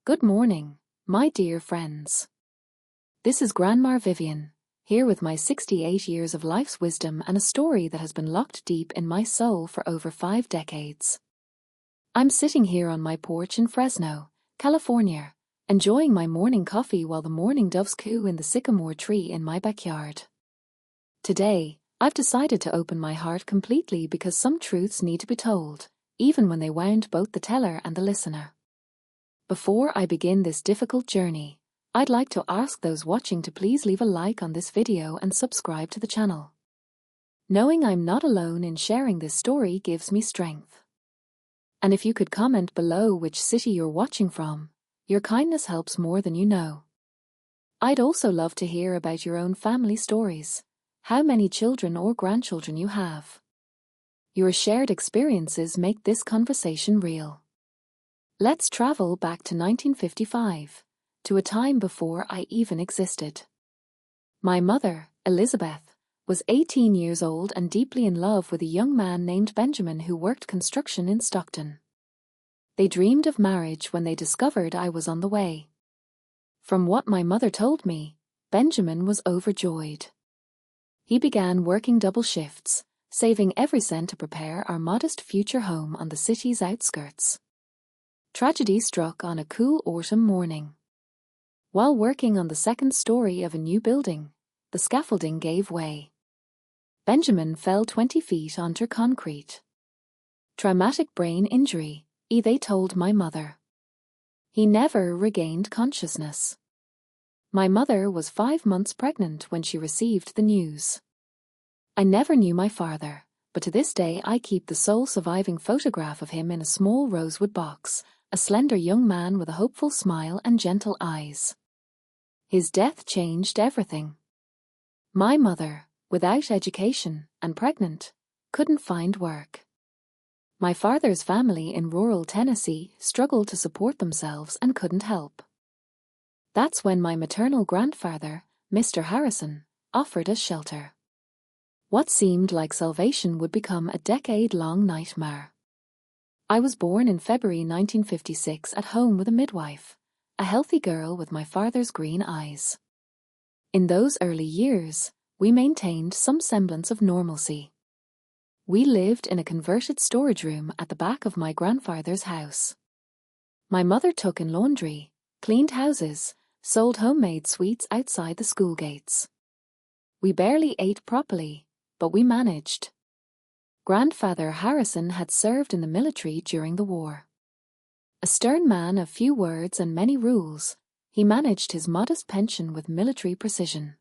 Good morning, my dear friends. This is Grandma Vivian, here with my 68 years of life's wisdom and a story that has been locked deep in my soul for over 5 decades. I'm sitting here on my porch in Fresno, California, enjoying my morning coffee while the morning doves coo in the sycamore tree in my backyard. Today, I've decided to open my heart completely because some truths need to be told, even when they wound both the teller and the listener. Before I begin this difficult journey, I'd like to ask those watching to please leave a like on this video and subscribe to the channel. Knowing I'm not alone in sharing this story gives me strength. And if you could comment below which city you're watching from, your kindness helps more than you know. I'd also love to hear about your own family stories, how many children or grandchildren you have. Your shared experiences make this conversation real. Let's travel back to 1955, to a time before I even existed. My mother, Elizabeth, was 18 years old and deeply in love with a young man named Benjamin who worked construction in Stockton. They dreamed of marriage when they discovered I was on the way. From what my mother told me, Benjamin was overjoyed. He began working double shifts, saving every cent to prepare our modest future home on the city's outskirts. Tragedy struck on a cool autumn morning. While working on the second story of a new building, the scaffolding gave way. Benjamin fell 20 feet onto concrete. Traumatic brain injury, they told my mother. He never regained consciousness. My mother was 5 months pregnant when she received the news. I never knew my father, but to this day I keep the sole surviving photograph of him in a small rosewood box, a slender young man with a hopeful smile and gentle eyes. His death changed everything. My mother, without education and pregnant, couldn't find work. My father's family in rural Tennessee struggled to support themselves and couldn't help. That's when my maternal grandfather, Mr. Harrison, offered us shelter. What seemed like salvation would become a decade-long nightmare. I was born in February 1956 at home with a midwife, a healthy girl with my father's green eyes. In those early years, we maintained some semblance of normalcy. We lived in a converted storage room at the back of my grandfather's house. My mother took in laundry, cleaned houses, sold homemade sweets outside the school gates. We barely ate properly, but we managed. Grandfather Harrison had served in the military during the war. A stern man of few words and many rules, he managed his modest pension with military precision.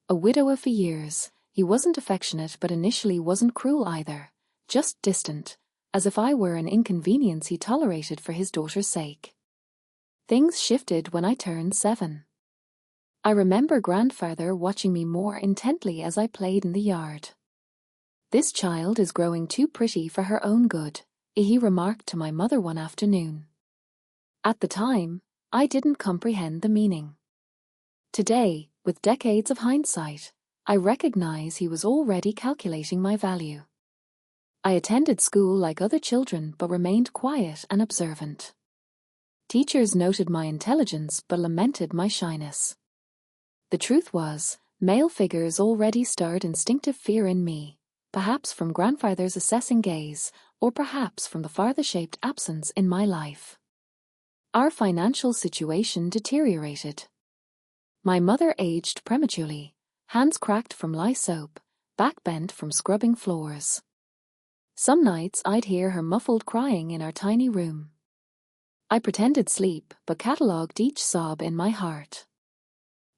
A widower for years, he wasn't affectionate but initially wasn't cruel either, just distant, as if I were an inconvenience he tolerated for his daughter's sake. Things shifted when I turned 7. I remember grandfather watching me more intently as I played in the yard. "This child is growing too pretty for her own good," he remarked to my mother one afternoon. At the time, I didn't comprehend the meaning. Today, with decades of hindsight, I recognize he was already calculating my value. I attended school like other children but remained quiet and observant. Teachers noted my intelligence but lamented my shyness. The truth was, male figures already stirred instinctive fear in me, perhaps from grandfather's assessing gaze, or perhaps from the father-shaped absence in my life. Our financial situation deteriorated. My mother aged prematurely, hands cracked from lye soap, back bent from scrubbing floors. Some nights I'd hear her muffled crying in our tiny room. I pretended sleep but catalogued each sob in my heart.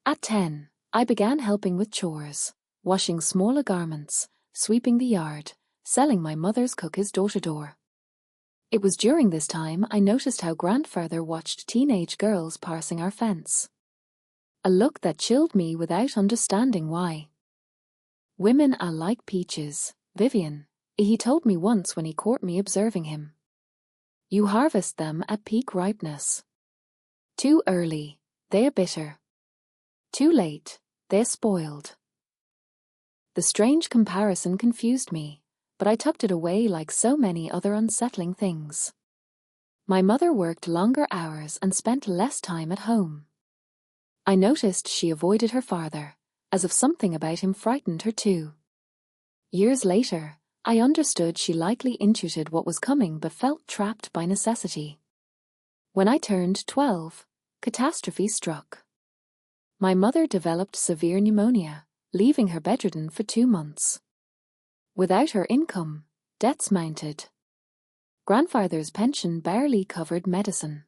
At 10, I began helping with chores, washing smaller garments, sweeping the yard, selling my mother's cookies door-to-door. It was during this time I noticed how grandfather watched teenage girls passing our fence. A look that chilled me without understanding why. "Women are like peaches, Vivian," he told me once when he caught me observing him. "You harvest them at peak ripeness. Too early, they are bitter. Too late, they're spoiled." The strange comparison confused me, but I tucked it away like so many other unsettling things. My mother worked longer hours and spent less time at home. I noticed she avoided her father, as if something about him frightened her too. Years later, I understood she likely intuited what was coming but felt trapped by necessity. When I turned 12, catastrophe struck. My mother developed severe pneumonia, leaving her bedridden for 2 months. Without her income, debts mounted. Grandfather's pension barely covered medicine.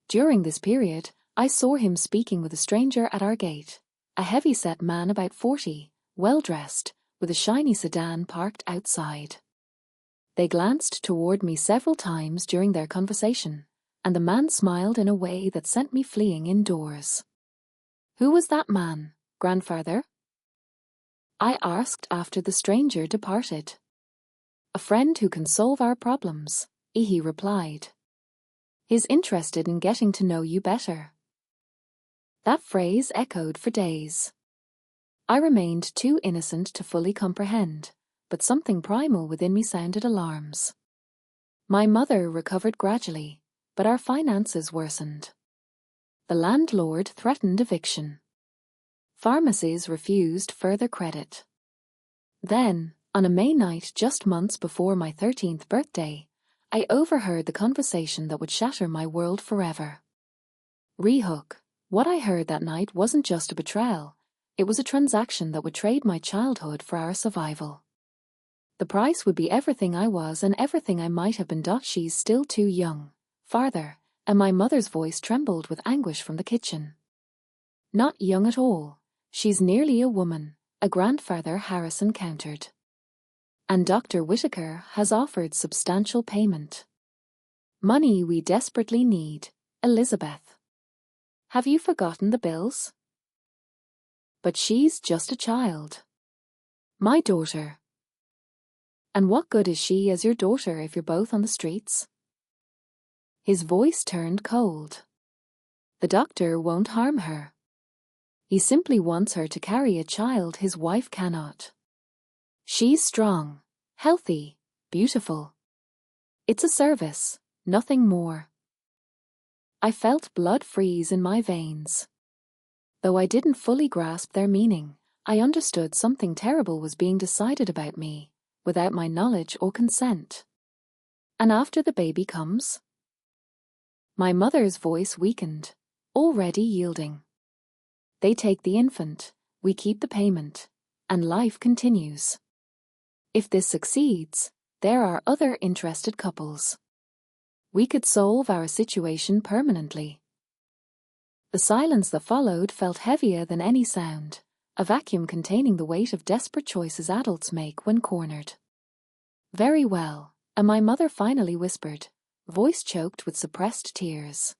During this period, I saw him speaking with a stranger at our gate, a heavy-set man about 40, well-dressed, with a shiny sedan parked outside. They glanced toward me several times during their conversation, and the man smiled in a way that sent me fleeing indoors. "Who was that man, grandfather?" I asked after the stranger departed. "A friend who can solve our problems," he replied. "He's interested in getting to know you better." That phrase echoed for days. I remained too innocent to fully comprehend, but something primal within me sounded alarms. My mother recovered gradually, but our finances worsened. The landlord threatened eviction. Pharmacies refused further credit. Then, on a May night just months before my 13th birthday, I overheard the conversation that would shatter my world forever. Rehook, what I heard that night wasn't just a betrayal, it was a transaction that would trade my childhood for our survival. The price would be everything I was and everything I might have been. "She's still too young, father," and my mother's voice trembled with anguish from the kitchen. "Not young at all. She's nearly a woman," a grandfather Harrison countered. "And Dr. Whitaker has offered substantial payment. Money we desperately need, Elizabeth. Have you forgotten the bills?" "But she's just a child. My daughter." "And what good is she as your daughter if you're both on the streets?" His voice turned cold. "The doctor won't harm her. He simply wants her to carry a child his wife cannot. She's strong, healthy, beautiful. It's a service, nothing more." I felt blood freeze in my veins. Though I didn't fully grasp their meaning, I understood something terrible was being decided about me, without my knowledge or consent. "And after the baby comes?" My mother's voice weakened, already yielding. "They take the infant, we keep the payment, and life continues. If this succeeds, there are other interested couples. We could solve our situation permanently." The silence that followed felt heavier than any sound, a vacuum containing the weight of desperate choices adults make when cornered. "Very well," and my mother finally whispered, voice choked with suppressed tears.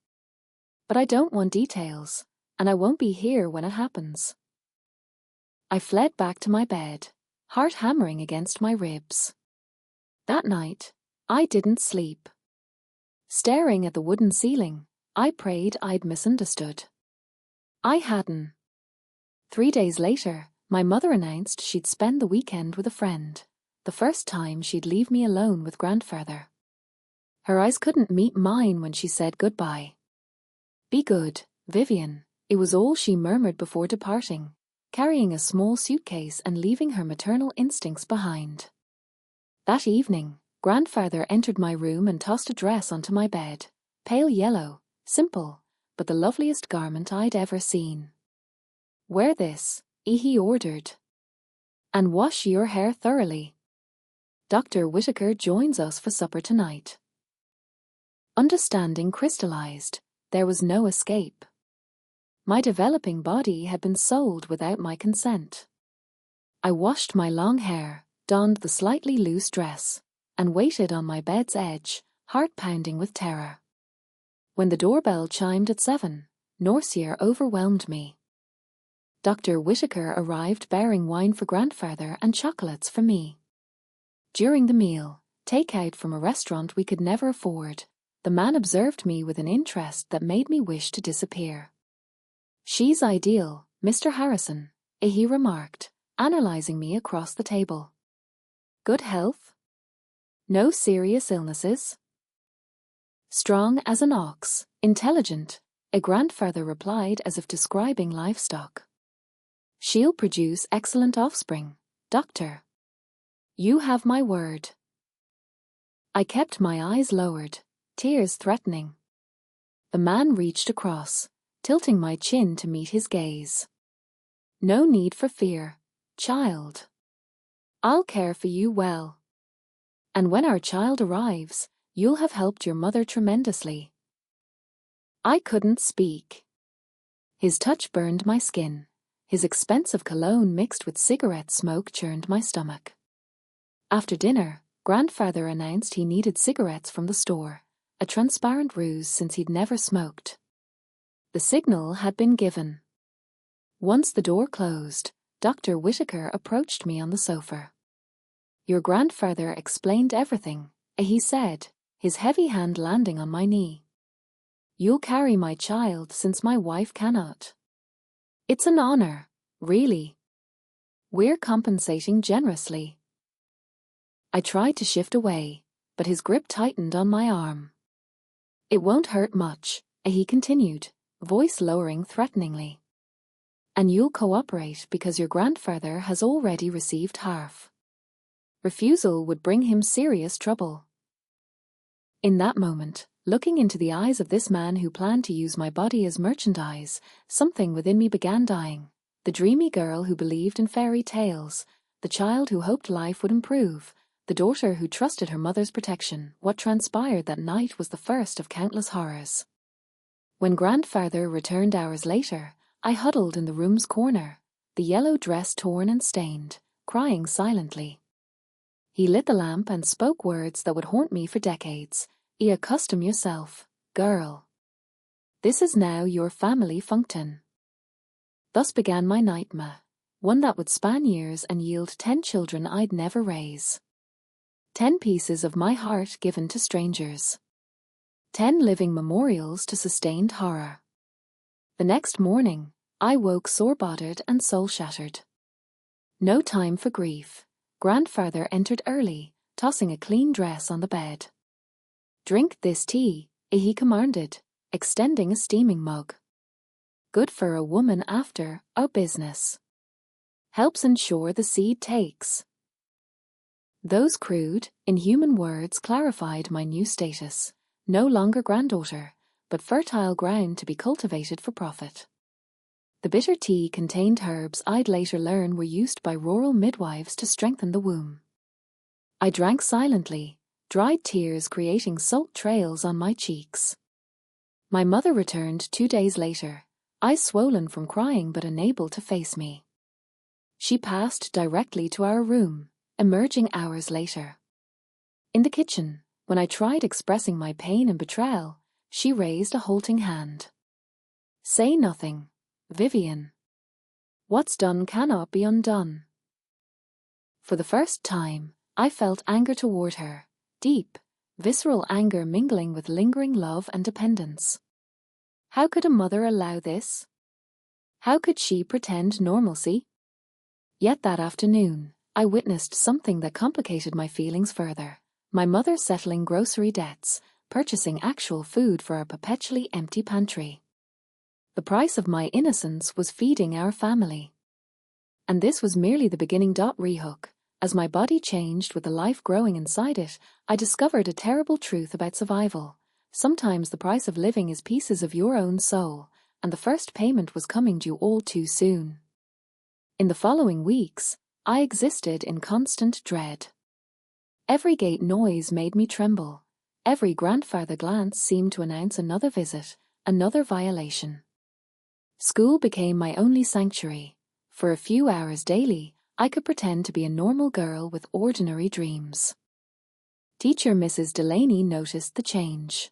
"But I don't want details, and I won't be here when it happens." I fled back to my bed, heart hammering against my ribs. That night, I didn't sleep. Staring at the wooden ceiling, I prayed I'd misunderstood. I hadn't. 3 days later, my mother announced she'd spend the weekend with a friend, the first time she'd leave me alone with grandfather. Her eyes couldn't meet mine when she said goodbye. "Be good, Vivian," it was all she murmured before departing, carrying a small suitcase and leaving her maternal instincts behind. That evening, grandfather entered my room and tossed a dress onto my bed, pale yellow, simple, but the loveliest garment I'd ever seen. "Wear this," he ordered. "And wash your hair thoroughly. Dr. Whitaker joins us for supper tonight." Understanding crystallized. There was no escape. My developing body had been sold without my consent. I washed my long hair, donned the slightly loose dress, and waited on my bed's edge, heart pounding with terror. When the doorbell chimed at 7, nausea overwhelmed me. Dr. Whitaker arrived bearing wine for grandfather and chocolates for me. During the meal, takeout from a restaurant we could never afford, the man observed me with an interest that made me wish to disappear. "She's ideal, Mr. Harrison," he remarked, analyzing me across the table. "Good health? No serious illnesses?" Strong as an ox, intelligent, a grandfather replied as if describing livestock. She'll produce excellent offspring, doctor. You have my word. I kept my eyes lowered, tears threatening. The man reached across, tilting my chin to meet his gaze. No need for fear, child. I'll care for you well. And when our child arrives, you'll have helped your mother tremendously. I couldn't speak. His touch burned my skin. His expensive cologne mixed with cigarette smoke churned my stomach. After dinner, grandfather announced he needed cigarettes from the store, a transparent ruse since he'd never smoked. The signal had been given. Once the door closed, Dr. Whitaker approached me on the sofa. Your grandfather explained everything, he said, his heavy hand landing on my knee. You'll carry my child since my wife cannot. It's an honor, really. We're compensating generously. I tried to shift away, but his grip tightened on my arm. It won't hurt much, he continued, voice lowering threateningly. And you'll cooperate because your grandfather has already received half. Refusal would bring him serious trouble. In that moment, looking into the eyes of this man who planned to use my body as merchandise, something within me began dying. The dreamy girl who believed in fairy tales, the child who hoped life would improve, the daughter who trusted her mother's protection. What transpired that night was the first of countless horrors. When grandfather returned hours later, I huddled in the room's corner, the yellow dress torn and stained, crying silently. He lit the lamp and spoke words that would haunt me for decades. Accustom yourself, girl. This is now your family functon. Thus began my nightmare, one that would span years and yield 10 children I'd never raise. 10 pieces of my heart given to strangers. 10 living memorials to sustained horror. The next morning, I woke sore-bodied and soul-shattered. No time for grief. Grandfather entered early, tossing a clean dress on the bed. Drink this tea, he commanded, extending a steaming mug. Good for a woman after our business. Helps ensure the seed takes. Those crude, inhuman words clarified my new status, no longer granddaughter, but fertile ground to be cultivated for profit. The bitter tea contained herbs I'd later learn were used by rural midwives to strengthen the womb. I drank silently, dried tears creating salt trails on my cheeks. My mother returned 2 days later, eyes swollen from crying but unable to face me. She passed directly to our room, emerging hours later. In the kitchen, when I tried expressing my pain and betrayal, she raised a halting hand. Say nothing, Vivian. What's done cannot be undone. For the first time, I felt anger toward her, deep, visceral anger mingling with lingering love and dependence. How could a mother allow this? How could she pretend normalcy? Yet that afternoon, I witnessed something that complicated my feelings further. My mother settling grocery debts, purchasing actual food for our perpetually empty pantry. The price of my innocence was feeding our family. And this was merely the beginning. Rehook. As my body changed with the life growing inside it, I discovered a terrible truth about survival. Sometimes the price of living is pieces of your own soul, and the first payment was coming due all too soon. In the following weeks, I existed in constant dread. Every gate noise made me tremble. Every grandfather glance seemed to announce another visit, another violation. School became my only sanctuary. For a few hours daily, I could pretend to be a normal girl with ordinary dreams. Teacher Mrs. Delaney noticed the change.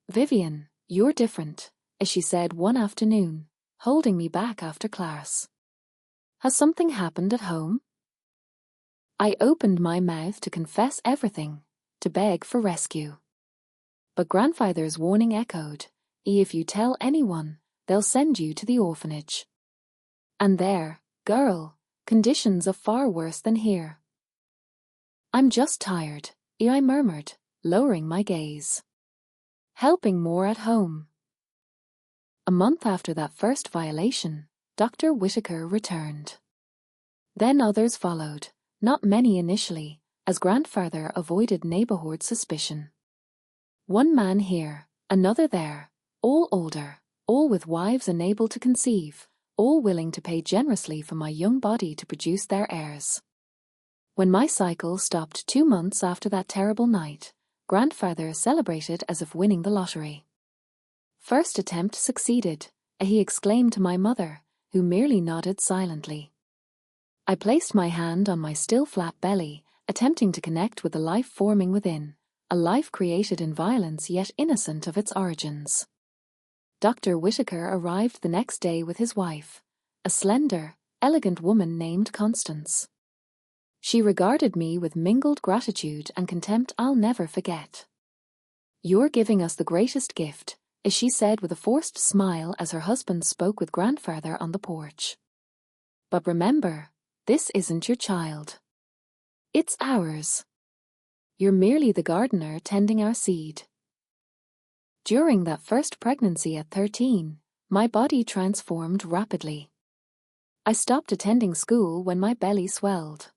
Vivian, you're different, as she said one afternoon, holding me back after class. Has something happened at home? I opened my mouth to confess everything, to beg for rescue. But grandfather's warning echoed, if you tell anyone, they'll send you to the orphanage. And there, girl, conditions are far worse than here. I'm just tired, I murmured, lowering my gaze. helping more at home. A month after that first violation, Dr. Whitaker returned. Then others followed, not many initially, as grandfather avoided neighborhood suspicion. One man here, another there, all older, all with wives unable to conceive, all willing to pay generously for my young body to produce their heirs. When my cycle stopped 2 months after that terrible night, grandfather celebrated as if winning the lottery. First attempt succeeded, he exclaimed to my mother, who merely nodded silently. I placed my hand on my still flat belly, attempting to connect with the life forming within, a life created in violence yet innocent of its origins. Dr. Whitaker arrived the next day with his wife, a slender, elegant woman named Constance. She regarded me with mingled gratitude and contempt I'll never forget. "You're giving us the greatest gift," as she said with a forced smile as her husband spoke with grandfather on the porch. "But remember, this isn't your child. It's ours. You're merely the gardener tending our seed." During that first pregnancy at 13, my body transformed rapidly. I stopped attending school when my belly swelled.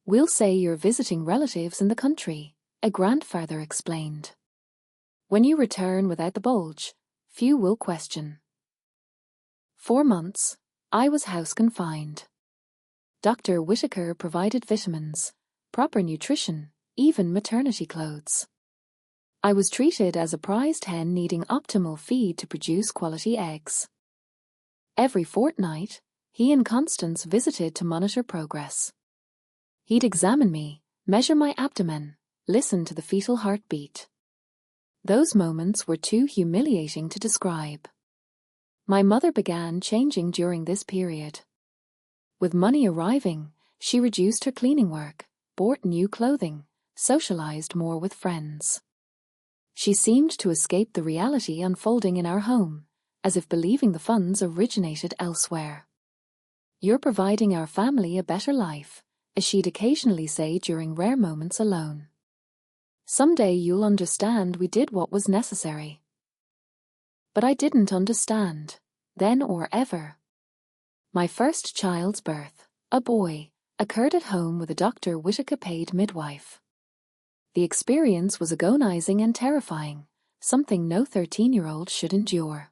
"We'll say you're visiting relatives in the country," a grandfather explained. "When you return without the bulge, few will question." 4 months, I was house confined. Dr. Whitaker provided vitamins, proper nutrition, even maternity clothes. I was treated as a prized hen needing optimal feed to produce quality eggs. Every fortnight, he and Constance visited to monitor progress. He'd examine me, measure my abdomen, listen to the fetal heartbeat. Those moments were too humiliating to describe. My mother began changing during this period. With money arriving, she reduced her cleaning work, bought new clothing, socialized more with friends. She seemed to escape the reality unfolding in our home, as if believing the funds originated elsewhere. "You're providing our family a better life," as she'd occasionally say during rare moments alone. "Someday you'll understand we did what was necessary." But I didn't understand, then or ever. My first child's birth, a boy, occurred at home with a Dr. Whitaker paid midwife. The experience was agonizing and terrifying, something no 13-year-old should endure.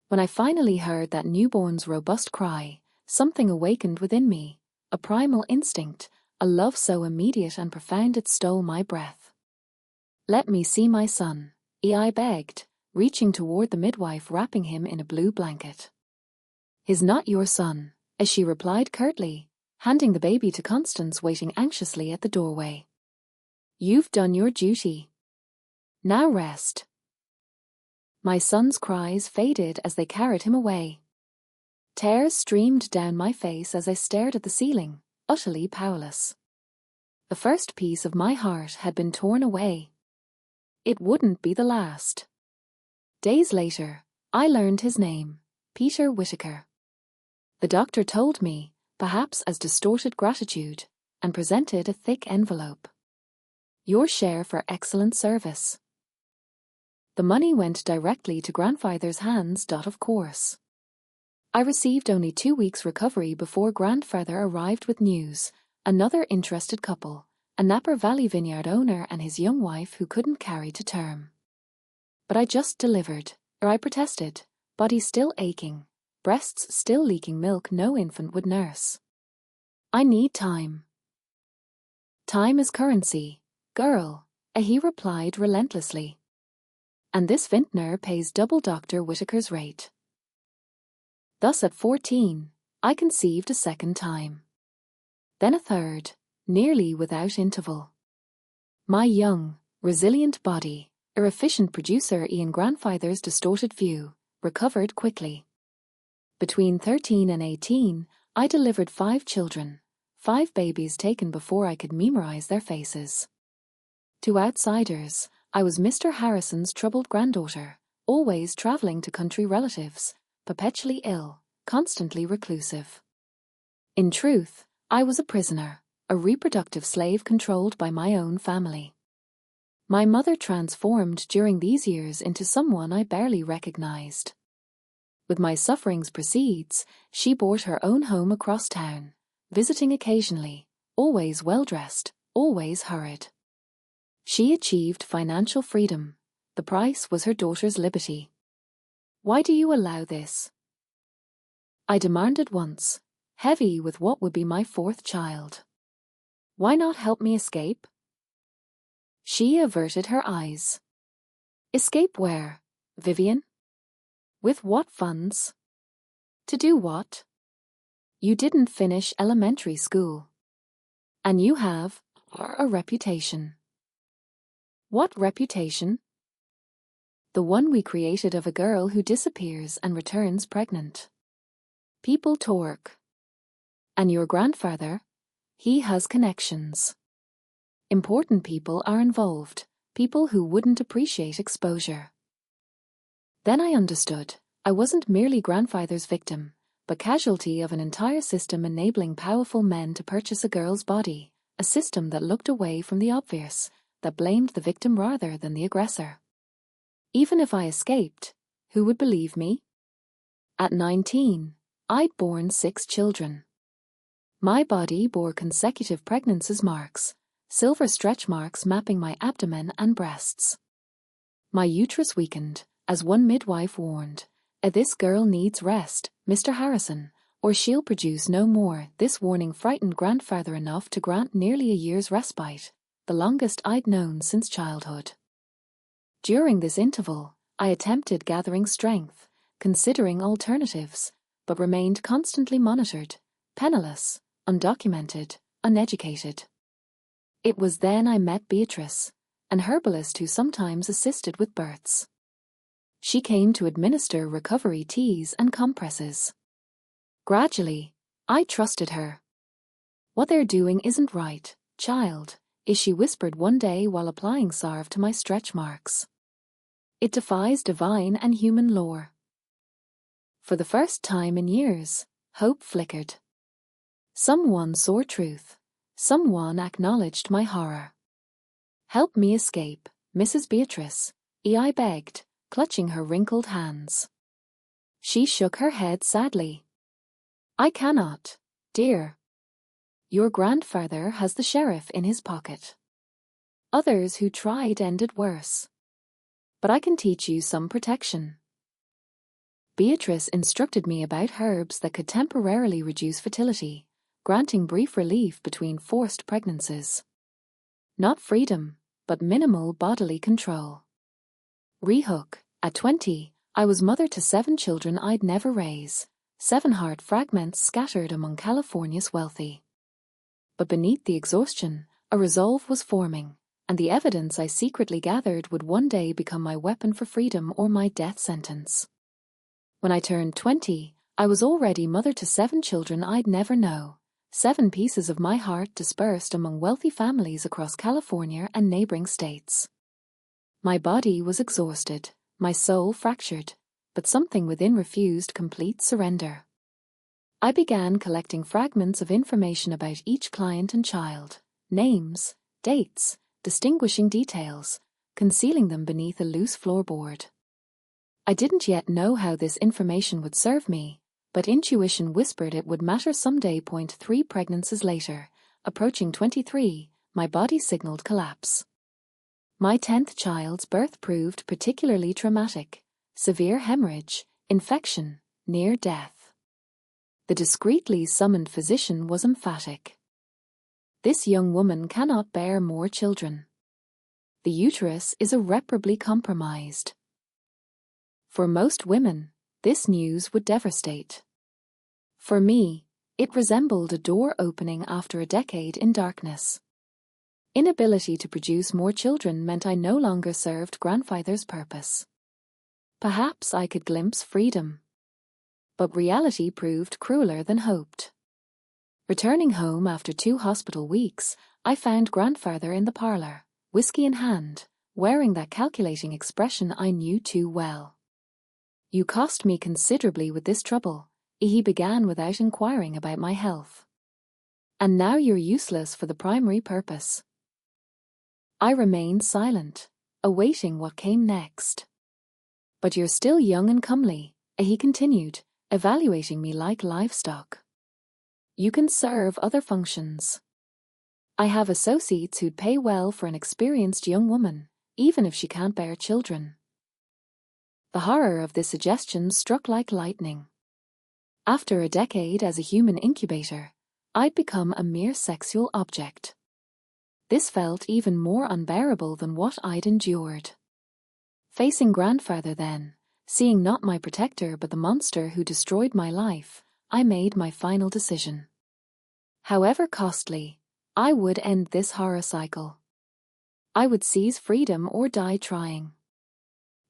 When I finally heard that newborn's robust cry, something awakened within me, a primal instinct, a love so immediate and profound it stole my breath. "Let me see my son," I begged, reaching toward the midwife wrapping him in a blue blanket. "He's not your son," as she replied curtly, handing the baby to Constance waiting anxiously at the doorway. "You've done your duty. Now rest." My son's cries faded as they carried him away. Tears streamed down my face as I stared at the ceiling, utterly powerless. The first piece of my heart had been torn away. It wouldn't be the last. Days later, I learned his name, Peter Whitaker. The doctor told me, perhaps as distorted gratitude, and presented a thick envelope. "Your share for excellent service." The money went directly to grandfather's hands. Of course. I received only 2 weeks' recovery before grandfather arrived with news, another interested couple, a Napa Valley vineyard owner and his young wife who couldn't carry to term. "But I just delivered," I protested, body still aching, breasts still leaking milk no infant would nurse. "I need time." "Time is currency, girl," he replied relentlessly. "And this vintner pays double Dr. Whitaker's rate." Thus at 14, I conceived a second time. Then a third, nearly without interval. My young, resilient body, a efficient producer in grandfather's distorted view, recovered quickly. Between 13 and 18, I delivered 5 children, 5 babies taken before I could memorize their faces. To outsiders, I was Mr. Harrison's troubled granddaughter, always traveling to country relatives, perpetually ill, constantly reclusive. In truth, I was a prisoner, a reproductive slave controlled by my own family. My mother transformed during these years into someone I barely recognized. With my sufferings proceeds, she bought her own home across town, visiting occasionally, always well-dressed, always hurried. She achieved financial freedom. The price was her daughter's liberty. "Why do you allow this?" I demanded once, heavy with what would be my fourth child. "Why not help me escape?" She averted her eyes. "Escape where, Vivian? With what funds? To do what? You didn't finish elementary school. And you have a reputation." "What reputation?" "The one we created of a girl who disappears and returns pregnant. People talk. And your grandfather? He has connections. Important people are involved, people who wouldn't appreciate exposure." Then I understood. I wasn't merely grandfather's victim, but casualty of an entire system enabling powerful men to purchase a girl's body, a system that looked away from the obvious, that blamed the victim rather than the aggressor. Even if I escaped, who would believe me? At 19, I'd borne 6 children. My body bore consecutive pregnancies marks, silver stretch marks mapping my abdomen and breasts. My uterus weakened, as one midwife warned, "This girl needs rest, Mr. Harrison, or she'll produce no more." This warning frightened grandfather enough to grant nearly a year's respite, the longest I'd known since childhood. During this interval, I attempted gathering strength, considering alternatives, but remained constantly monitored, penniless, undocumented, uneducated. It was then I met Beatrice, an herbalist who sometimes assisted with births. She came to administer recovery teas and compresses. Gradually, I trusted her. "What they're doing isn't right, child," she whispered one day while applying salve to my stretch marks. "It defies divine and human lore." For the first time in years, hope flickered. Someone saw truth. Someone acknowledged my horror. "Help me escape, Mrs. Beatrice," I begged, clutching her wrinkled hands. She shook her head sadly. "I cannot, dear. Your grandfather has the sheriff in his pocket. Others who tried ended worse. But I can teach you some protection." Beatrice instructed me about herbs that could temporarily reduce fertility, granting brief relief between forced pregnancies. Not freedom, but minimal bodily control. Rehook. At 20, I was mother to 7 children I'd never raise, 7 heart fragments scattered among California's wealthy. But beneath the exhaustion, a resolve was forming, and the evidence I secretly gathered would one day become my weapon for freedom or my death sentence. When I turned 20, I was already mother to 7 children I'd never know, 7 pieces of my heart dispersed among wealthy families across California and neighboring states. My body was exhausted, my soul fractured, but something within refused complete surrender. I began collecting fragments of information about each client and child, names, dates, distinguishing details, concealing them beneath a loose floorboard. I didn't yet know how this information would serve me, but intuition whispered it would matter someday. 3 pregnancies later, approaching 23, my body signaled collapse. My 10th child's birth proved particularly traumatic: severe hemorrhage, infection, near death. The discreetly summoned physician was emphatic. "This young woman cannot bear more children. The uterus is irreparably compromised." For most women, this news would devastate. For me, it resembled a door opening after a decade in darkness. Inability to produce more children meant I no longer served grandfather's purpose. Perhaps I could glimpse freedom. But reality proved crueler than hoped. Returning home after 2 hospital weeks, I found grandfather in the parlor, whiskey in hand, wearing that calculating expression I knew too well. "You cost me considerably with this trouble," he began without inquiring about my health. "And now you're useless for the primary purpose." I remained silent, awaiting what came next. "But you're still young and comely," he continued, evaluating me like livestock. "You can serve other functions. I have associates who'd pay well for an experienced young woman, even if she can't bear children." The horror of this suggestion struck like lightning. After a decade as a human incubator, I'd become a mere sexual object. This felt even more unbearable than what I'd endured. Facing grandfather then, seeing not my protector but the monster who destroyed my life, I made my final decision. However costly, I would end this horror cycle. I would seize freedom or die trying.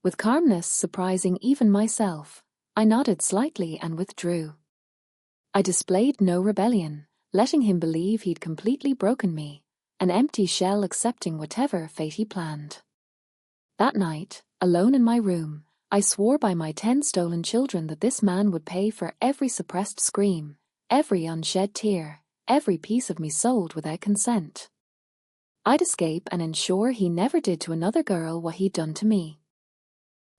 With calmness surprising even myself, I nodded slightly and withdrew. I displayed no rebellion, letting him believe he'd completely broken me, an empty shell accepting whatever fate he planned. That night, alone in my room, I swore by my 10 stolen children that this man would pay for every suppressed scream, every unshed tear, every piece of me sold without consent. I'd escape and ensure he never did to another girl what he'd done to me.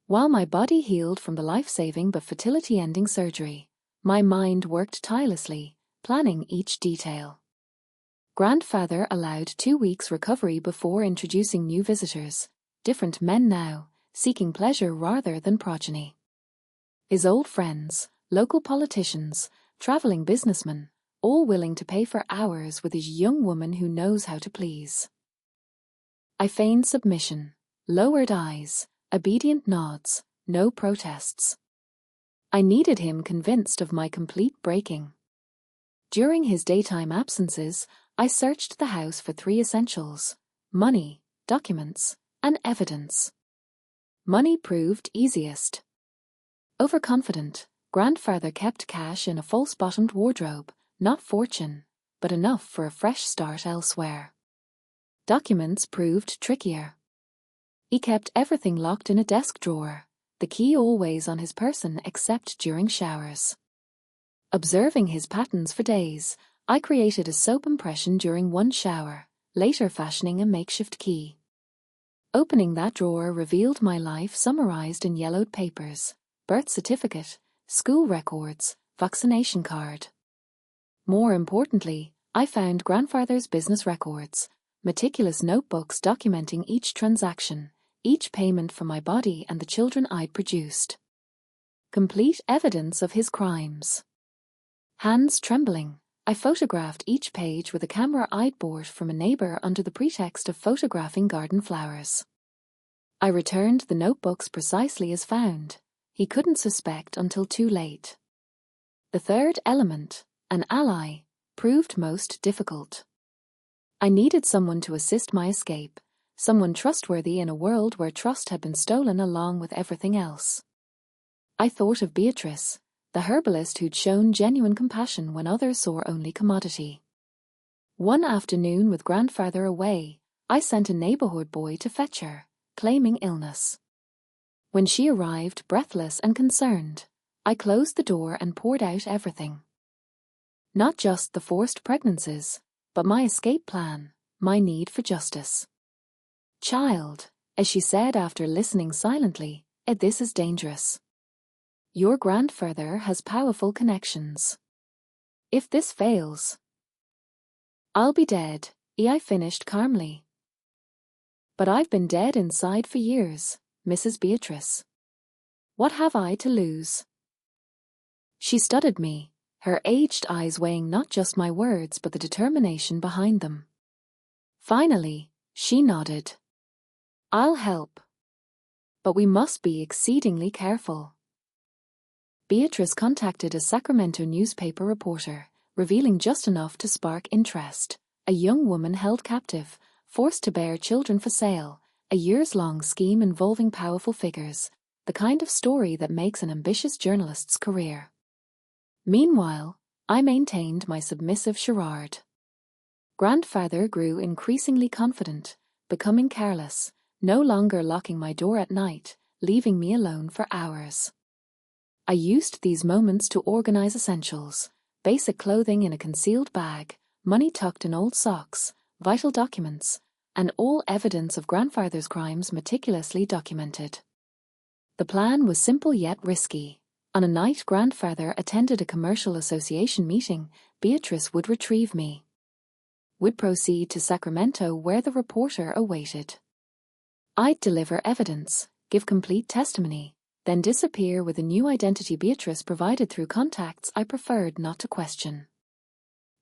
While my body healed from the life-saving but fertility-ending surgery, my mind worked tirelessly, planning each detail. Grandfather allowed 2 weeks recovery before introducing new visitors, different men now, seeking pleasure rather than progeny. His old friends, local politicians, traveling businessmen, all willing to pay for hours with his young woman who knows how to please. I feigned submission, lowered eyes, obedient nods, no protests. I needed him convinced of my complete breaking. During his daytime absences, I searched the house for 3 essentials: money, documents, and evidence. Money proved easiest. Overconfident, grandfather kept cash in a false-bottomed wardrobe, not fortune, but enough for a fresh start elsewhere. Documents proved trickier. He kept everything locked in a desk drawer, the key always on his person except during showers. Observing his patterns for days, I created a soap impression during one shower, later fashioning a makeshift key. Opening that drawer revealed my life summarized in yellowed papers: birth certificate, school records, vaccination card. More importantly, I found grandfather's business records, meticulous notebooks documenting each transaction, each payment for my body and the children I'd produced. Complete evidence of his crimes. Hands trembling, I photographed each page with a camera I'd bought from a neighbor under the pretext of photographing garden flowers. I returned the notebooks precisely as found. He couldn't suspect until too late. The third element, an ally, proved most difficult. I needed someone to assist my escape, someone trustworthy in a world where trust had been stolen along with everything else. I thought of Beatrice, the herbalist who'd shown genuine compassion when others saw only commodity. One afternoon with grandfather away, I sent a neighborhood boy to fetch her, claiming illness. When she arrived, breathless and concerned, I closed the door and poured out everything. Not just the forced pregnancies, but my escape plan, my need for justice. "Child," as she said after listening silently, "this is dangerous. Your grandfather has powerful connections. If this fails, I'll be dead," I finished calmly. "But I've been dead inside for years, Mrs. Beatrice. What have I to lose?" She studied me, her aged eyes weighing not just my words but the determination behind them. Finally, she nodded. "I'll help. But we must be exceedingly careful." Beatrice contacted a Sacramento newspaper reporter, revealing just enough to spark interest. A young woman held captive, forced to bear children for sale, a years-long scheme involving powerful figures, the kind of story that makes an ambitious journalist's career. Meanwhile, I maintained my submissive charade. Grandfather grew increasingly confident, becoming careless, no longer locking my door at night, leaving me alone for hours. I used these moments to organize essentials: basic clothing in a concealed bag, money tucked in old socks, vital documents, and all evidence of grandfather's crimes meticulously documented. The plan was simple yet risky. On a night grandfather attended a commercial association meeting, Beatrice would retrieve me. We'd proceed to Sacramento where the reporter awaited. I'd deliver evidence, give complete testimony, then disappear with a new identity Beatrice provided through contacts I preferred not to question.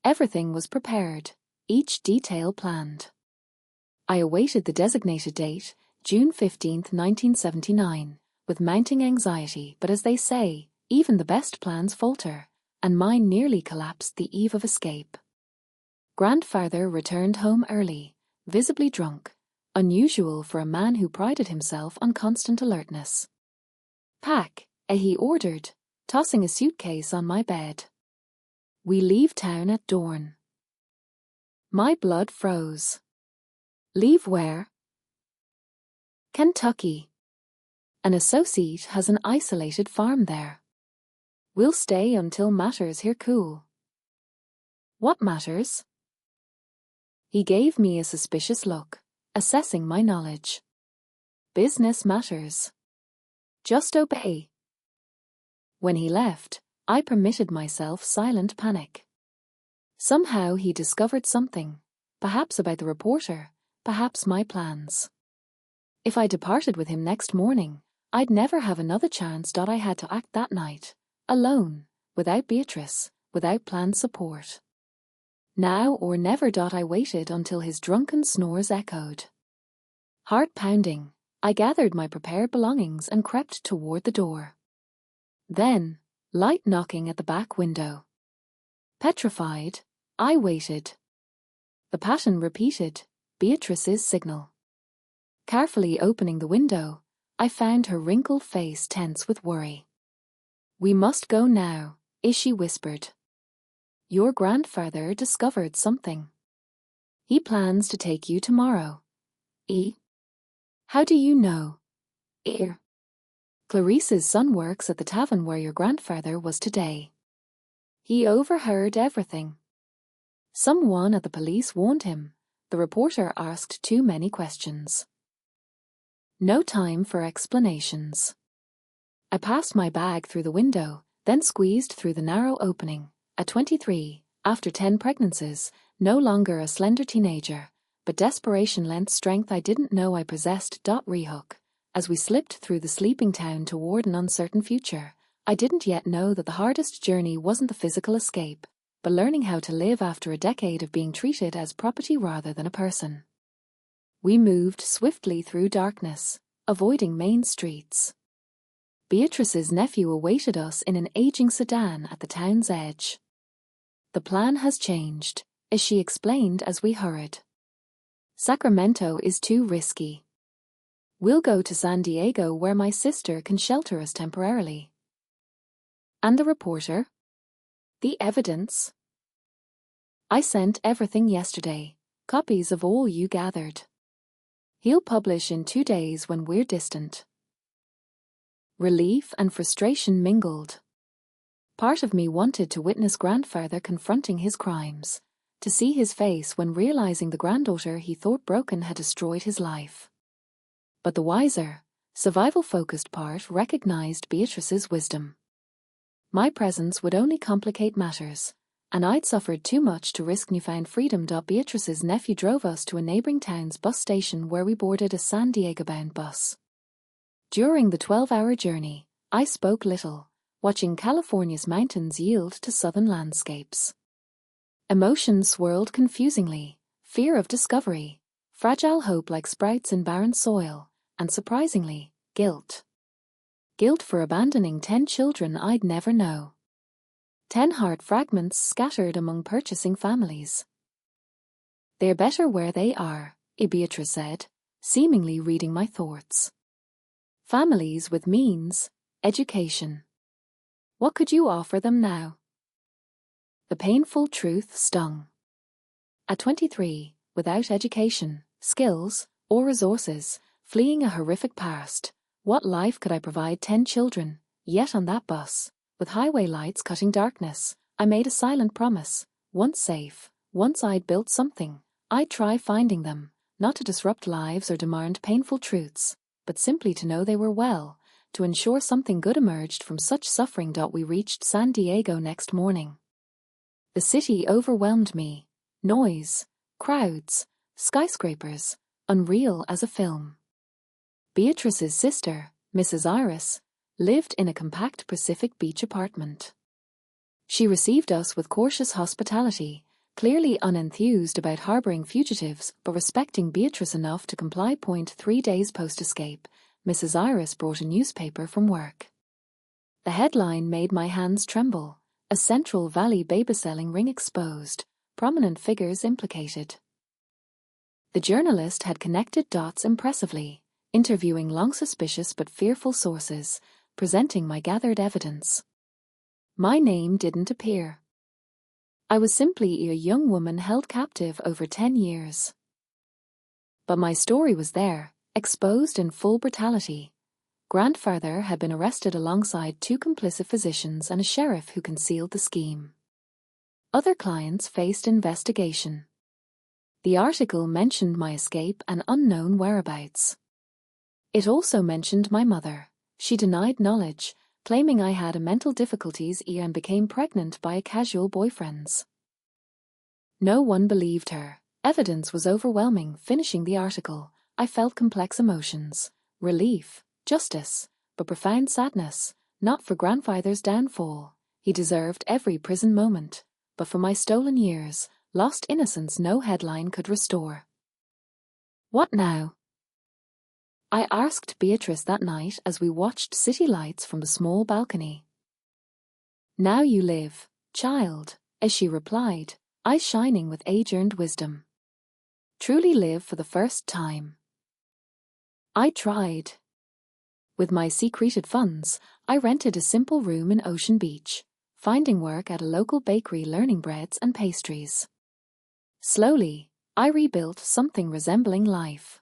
Everything was prepared, each detail planned. I awaited the designated date, June 15, 1979, with mounting anxiety, but as they say, even the best plans falter, and mine nearly collapsed the eve of escape. Grandfather returned home early, visibly drunk, unusual for a man who prided himself on constant alertness. "Pack," he ordered, tossing a suitcase on my bed. "We leave town at dawn." My blood froze. "Leave where?" "Kentucky. An associate has an isolated farm there. We'll stay until matters here cool." "What matters?" He gave me a suspicious look, assessing my knowledge. "Business matters. Just obey." When he left, I permitted myself silent panic. Somehow he discovered something, perhaps about the reporter, perhaps my plans. If I departed with him next morning, I'd never have another chance. I had to act that night, alone, without Beatrice, without planned support. Now or never. I waited until his drunken snores echoed. Heart pounding, I gathered my prepared belongings and crept toward the door. Then, light knocking at the back window. Petrified, I waited. The pattern repeated, Beatrice's signal. Carefully opening the window, I found her wrinkled face tense with worry. "We must go now," she whispered. "Your grandfather discovered something. He plans to take you tomorrow." "How do you know?" "Clarice's son works at the tavern where your grandfather was today. He overheard everything. Someone at the police warned him. The reporter asked too many questions. No time for explanations." I passed my bag through the window, then squeezed through the narrow opening. At 23, after 10 pregnancies, no longer a slender teenager, but desperation lent strength I didn't know I possessed. Rehook. As we slipped through the sleeping town toward an uncertain future, I didn't yet know that the hardest journey wasn't the physical escape, but learning how to live after a decade of being treated as property rather than a person. We moved swiftly through darkness, avoiding main streets. Beatrice's nephew awaited us in an aging sedan at the town's edge. "The plan has changed," as she explained as we hurried. "Sacramento is too risky. We'll go to San Diego where my sister can shelter us temporarily." "And the reporter? The evidence?" "I sent everything yesterday, copies of all you gathered. He'll publish in 2 days when we're distant." Relief and frustration mingled. Part of me wanted to witness grandfather confronting his crimes, to see his face when realizing the granddaughter he thought broken had destroyed his life. But the wiser, survival-focused part recognized Beatrice's wisdom. My presence would only complicate matters, and I'd suffered too much to risk newfound freedom. Beatrice's nephew drove us to a neighboring town's bus station where we boarded a San Diego-bound bus. During the 12-hour journey, I spoke little, watching California's mountains yield to southern landscapes. Emotions swirled confusingly, fear of discovery, fragile hope like sprouts in barren soil, and surprisingly, guilt. Guilt for abandoning 10 children I'd never know. 10 heart fragments scattered among purchasing families. "They're better where they are," Beatrice said, seemingly reading my thoughts. "Families with means, education. What could you offer them now?" The painful truth stung. At 23, without education, skills, or resources, fleeing a horrific past, what life could I provide 10 children, yet on that bus, with highway lights cutting darkness, I made a silent promise. Once safe, once I'd built something, I'd try finding them, not to disrupt lives or demand painful truths, but simply to know they were well, to ensure something good emerged from such suffering. We reached San Diego next morning. The city overwhelmed me. Noise, crowds, skyscrapers, unreal as a film. Beatrice's sister, Mrs. Iris, lived in a compact Pacific Beach apartment. She received us with cautious hospitality, clearly unenthused about harboring fugitives but respecting Beatrice enough to comply. 3 days post-escape, Mrs. Iris brought a newspaper from work. The headline made my hands tremble. A Central Valley baby-selling ring exposed, prominent figures implicated. The journalist had connected dots impressively, interviewing long suspicious but fearful sources, presenting my gathered evidence. My name didn't appear. I was simply a young woman held captive over 10 years. But my story was there, exposed in full brutality. Grandfather had been arrested alongside 2 complicit physicians and a sheriff who concealed the scheme. Other clients faced investigation. The article mentioned my escape and unknown whereabouts. It also mentioned my mother. She denied knowledge, claiming I had mental difficulties and became pregnant by a casual boyfriend's. No one believed her. Evidence was overwhelming. Finishing the article, I felt complex emotions. Relief, justice, but profound sadness, not for grandfather's downfall. He deserved every prison moment, but for my stolen years, lost innocence no headline could restore. What now? I asked Beatrice that night as we watched city lights from the small balcony. Now you live, child, as she replied, eyes shining with age-earned wisdom. Truly live for the first time. I tried. With my secreted funds, I rented a simple room in Ocean Beach, finding work at a local bakery learning breads and pastries. Slowly, I rebuilt something resembling life.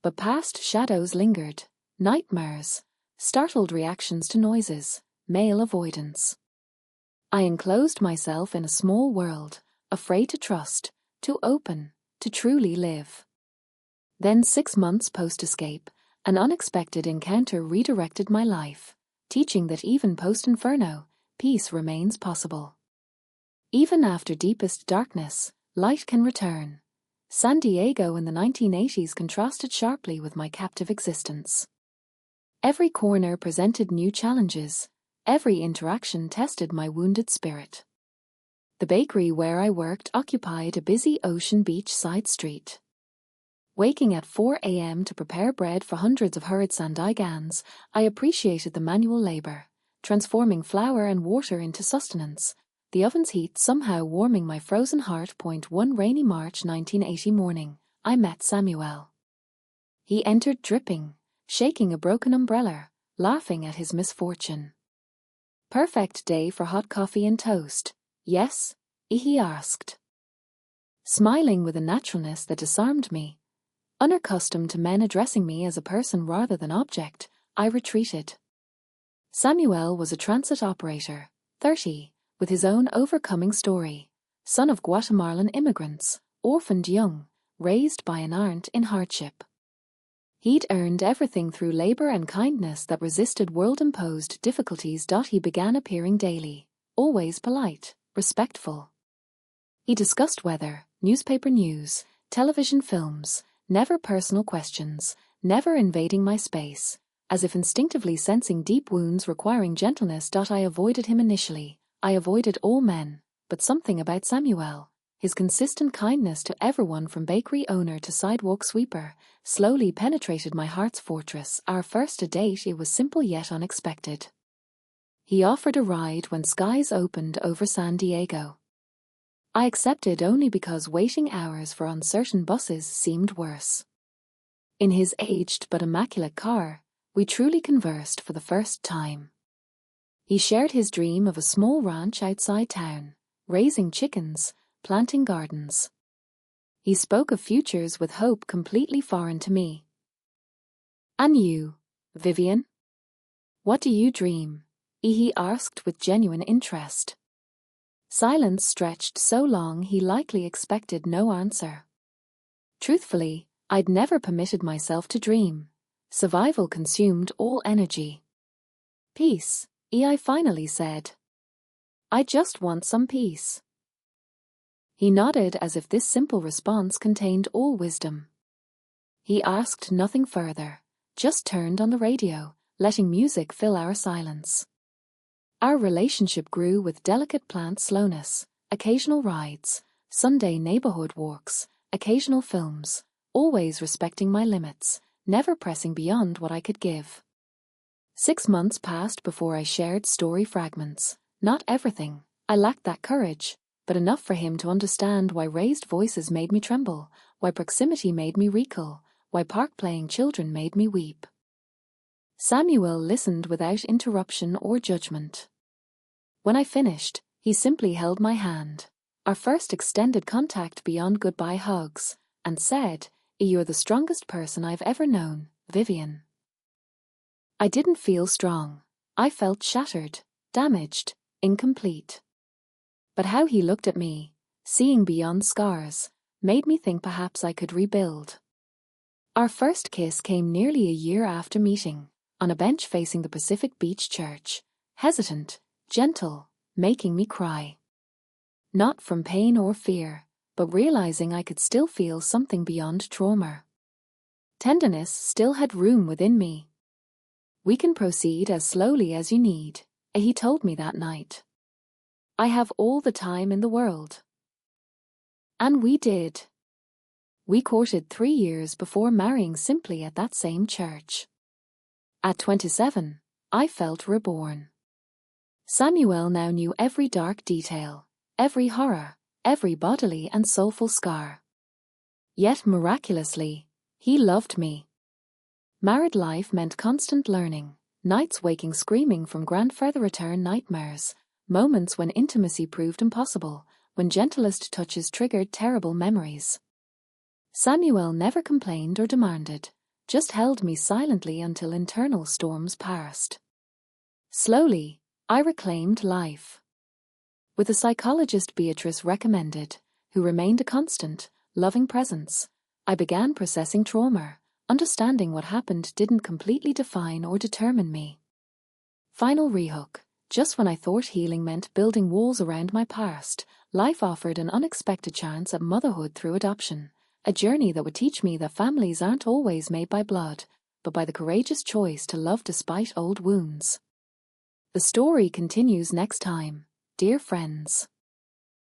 But past shadows lingered, nightmares, startled reactions to noises, male avoidance. I enclosed myself in a small world, afraid to trust, to open, to truly live. Then 6 months post-escape, an unexpected encounter redirected my life, teaching that even post-inferno, peace remains possible. Even after deepest darkness, light can return. San Diego in the 1980s contrasted sharply with my captive existence. Every corner presented new challenges. Every interaction tested my wounded spirit. The bakery where I worked occupied a busy Ocean Beach side street. Waking at 4 a.m. to prepare bread for hundreds of hurried Sandigans, I appreciated the manual labor, transforming flour and water into sustenance, the oven's heat somehow warming my frozen heart. One rainy March 1980 morning, I met Samuel. He entered dripping, shaking a broken umbrella, laughing at his misfortune. Perfect day for hot coffee and toast, yes? He asked. Smiling with a naturalness that disarmed me. Unaccustomed to men addressing me as a person rather than object, I retreated. Samuel was a transit operator, 30, with his own overcoming story, son of Guatemalan immigrants, orphaned young, raised by an aunt in hardship. He'd earned everything through labor and kindness that resisted world-imposed difficulties. He began appearing daily, always polite, respectful. He discussed weather, newspaper news, television films, never personal questions, never invading my space, as if instinctively sensing deep wounds requiring gentleness. I avoided him initially. I avoided all men, but something about Samuel, his consistent kindness to everyone from bakery owner to sidewalk sweeper, slowly penetrated my heart's fortress. Our first date, it was simple yet unexpected. He offered a ride when skies opened over San Diego. I accepted only because waiting hours for uncertain buses seemed worse. In his aged but immaculate car, we truly conversed for the first time. He shared his dream of a small ranch outside town, raising chickens, planting gardens. He spoke of futures with hope completely foreign to me. And you, Vivian? What do you dream? He asked with genuine interest. Silence stretched so long he likely expected no answer. Truthfully, I'd never permitted myself to dream. Survival consumed all energy. Peace, I finally said. I just want some peace. He nodded as if this simple response contained all wisdom. He asked nothing further, just turned on the radio, letting music fill our silence. Our relationship grew with delicate plant slowness, occasional rides, Sunday neighborhood walks, occasional films, always respecting my limits, never pressing beyond what I could give. 6 months passed before I shared story fragments. Not everything, I lacked that courage, but enough for him to understand why raised voices made me tremble, why proximity made me recoil, why park-playing children made me weep. Samuel listened without interruption or judgment. When I finished, he simply held my hand, our first extended contact beyond goodbye hugs, and said, "You're the strongest person I've ever known, Vivian." I didn't feel strong. I felt shattered, damaged, incomplete. But how he looked at me, seeing beyond scars, made me think perhaps I could rebuild. Our first kiss came nearly a year after meeting, on a bench facing the Pacific Beach Church, hesitant, gentle, making me cry. Not from pain or fear, but realizing I could still feel something beyond trauma. Tenderness still had room within me. "We can proceed as slowly as you need," he told me that night. "I have all the time in the world." And we did. We courted 3 years before marrying simply at that same church. At 27, I felt reborn. Samuel now knew every dark detail, every horror, every bodily and soulful scar. Yet miraculously, he loved me. Married life meant constant learning, nights waking screaming from grandfather return nightmares, moments when intimacy proved impossible, when gentlest touches triggered terrible memories. Samuel never complained or demanded, just held me silently until internal storms passed. Slowly, I reclaimed life. With a psychologist Beatrice recommended, who remained a constant, loving presence, I began processing trauma, understanding what happened didn't completely define or determine me. Final rehook. Just when I thought healing meant building walls around my past, life offered an unexpected chance at motherhood through adoption, a journey that would teach me that families aren't always made by blood, but by the courageous choice to love despite old wounds. The story continues next time, dear friends.